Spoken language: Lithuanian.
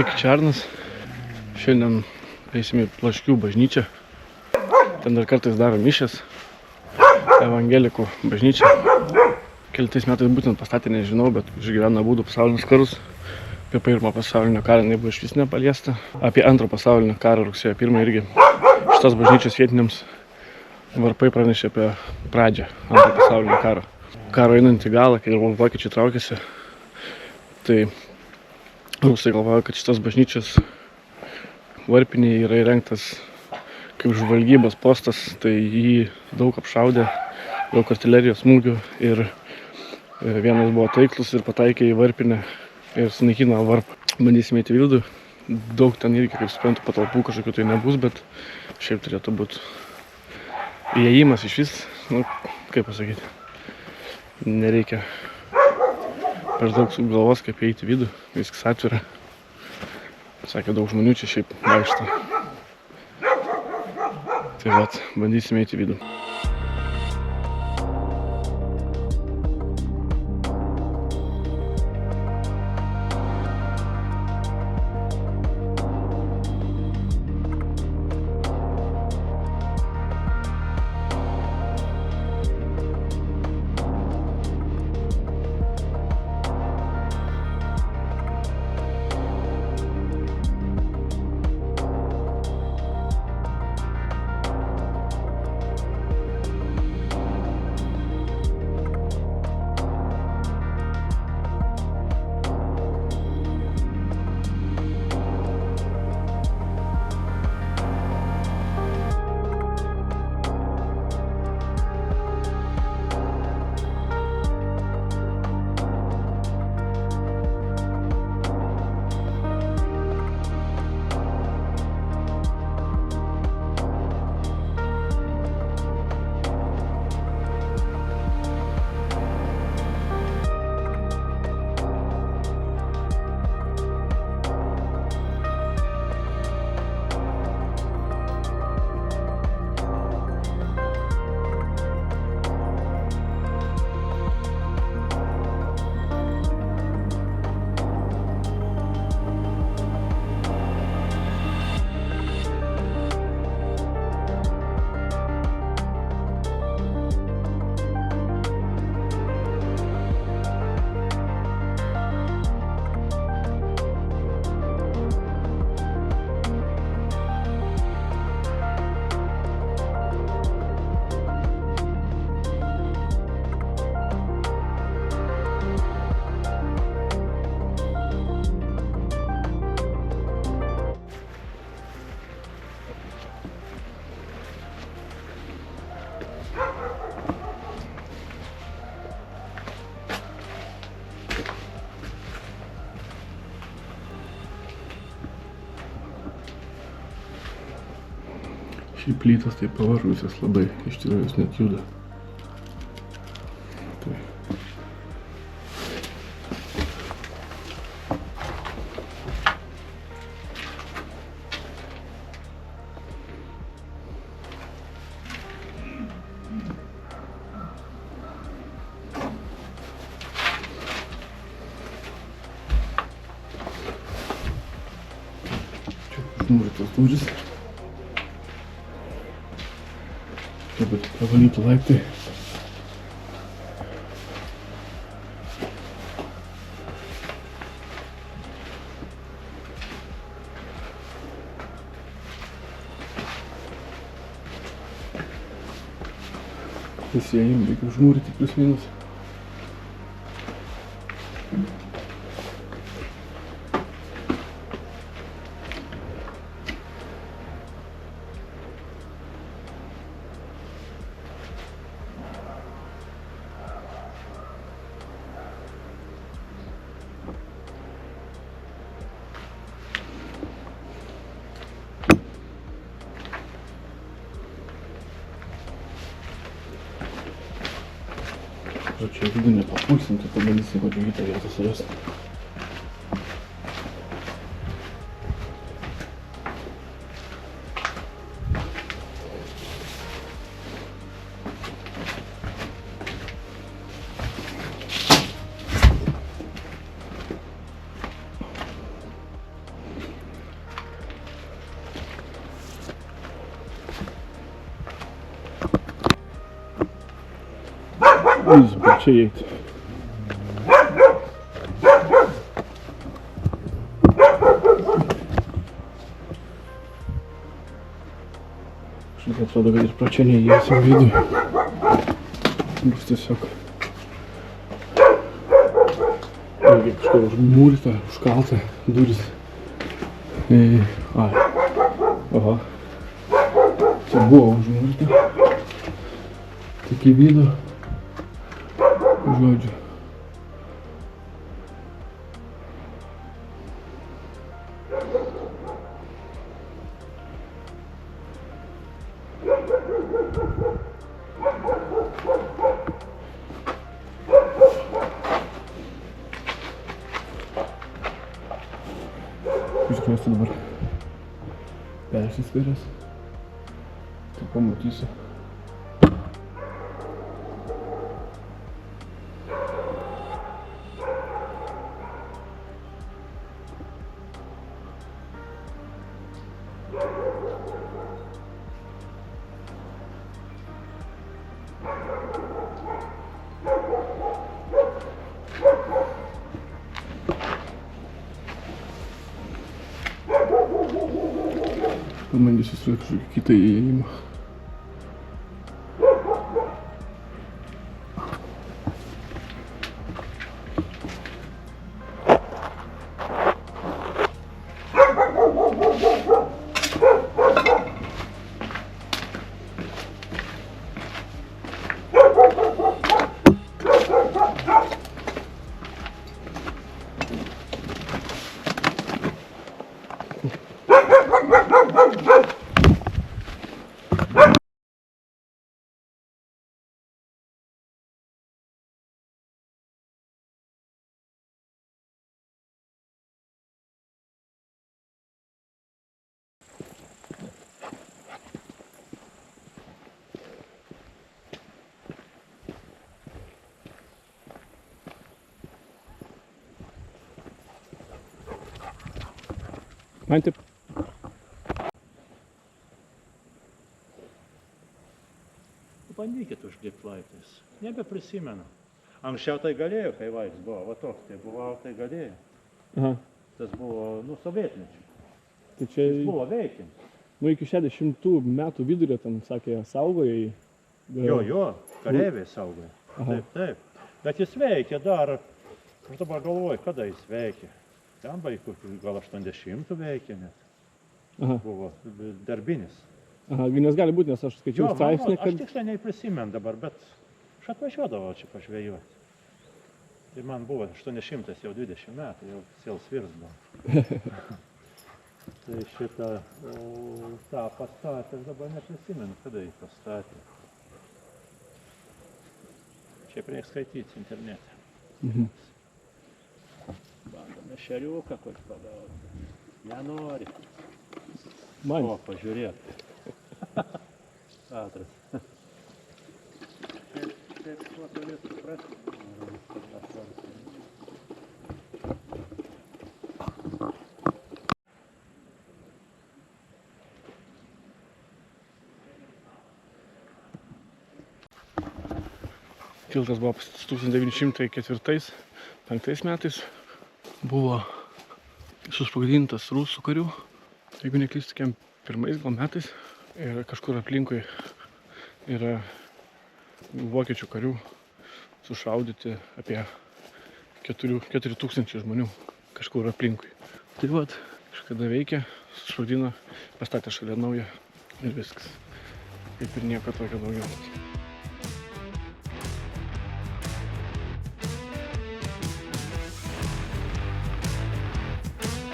Sveiki, čia Arnas. Šiandien eisime į Plaškių bažnyčią. Ten dar kartais daro mišias. Evangelikų bažnyčia. Kelitais metais būtent pastatė, nežinau, bet išgyveno abudu pasaulinius karus. Apie pirmą pasaulinio karą jinai buvo išvis nepaliesta. Apie antrą pasaulinio karą rugsėjo 1 irgi šitos bažnyčios vietiniams varpai pranešė apie pradžią antro pasaulinio karo. Karo einant į galą, kai vokiečiai traukėsi, tai rusai galvojo, kad šitos bažnyčios varpinėje yra įrengtas kaip žvalgybos postas, tai jį daug apšaudė, daug artilerijos smūgių ir vienas buvo taiklus ir pataikė į varpinę ir sunaikino varpą. Bandysime įti vidų, daug ten irgi, kaip suprantu, patalpų kažkokių tai nebus, bet šiaip turėtų būti įėjimas iš vis, kaip pasakyti, nereikia per daug su galvos, kaip įeiti vidų, viskas atvira. Sakė, daug žmonių čia šiaip vaikšto. Tai vat, bandysime įeiti vidų. Šiaip plytos tai pavargusios labai, iš tikrųjų jos net juda. Tai. Čia užmūrytos durys. Bet pavalyti laiptai. Visi įėjimai reikia užmūryti plius minus. Čia vidų nepapulsim, tai pabandysim kokią kitą vietą surasti. Jis per čia eiti. Šiandien atrodo, kad ir pro čia neįėsim vidų. Bus tiesiog irgi kažkur užmūryta, užkalta duris. Ai. Aha. Čia buvo užmūryta. Tik į vidų. Žodžiu. Iškrėsiu dabar persisvėręs. Tai pamatysiu. Pabandysiu surasti kažkokį kitą įėjimą. Man taip. Bandykit užlipti laiptais. Nebeprisimenu. Anksčiau tai galėjo, kai vaiks buvo, va toks, tai buvo, tai galėjo. Aha. Tas buvo, sovietmečių. Tai čia Jis buvo veikiant. iki 60 metų vidurio ten, sakė, saugojo jį. Jo, kareiviai saugojo. Aha. Taip. Bet jis veikia dar, aš dabar galvoju, kada jis veikia. Ten vaikų gal 80 veikia net. Aha. Buvo darbinis. Aha, nes gali būti, nes aš skaičiau straipsnį, Aš tiksliai neprisimenu dabar, bet aš atvažiuodavau čia pažvėjuoti. Tai man buvo 800 jau 20 metų, jau sėls virsdavo. Tai šitą, tą pastatė, dabar neprisimenu, kada jį pastatė. Čia reikia skaityti internete. Bandome šeriuką kokį pagauti. Nenori. Man. O, pažiūrėk. Atras. Taip, kuo turi suprasti. Tiltas buvo pastatytas 1904-1905 metais. Buvo susprogdintas rusų karių, jeigu neklystu, tokiam pirmais gal metais. Ir kažkur aplinkui yra vokiečių karių sušaudyti apie 4000 žmonių kažkur aplinkui. Tai vat, kažkada veikė, susprogdino, pastatė šalia naują ir viskas. Kaip ir nieko tokio daugiau.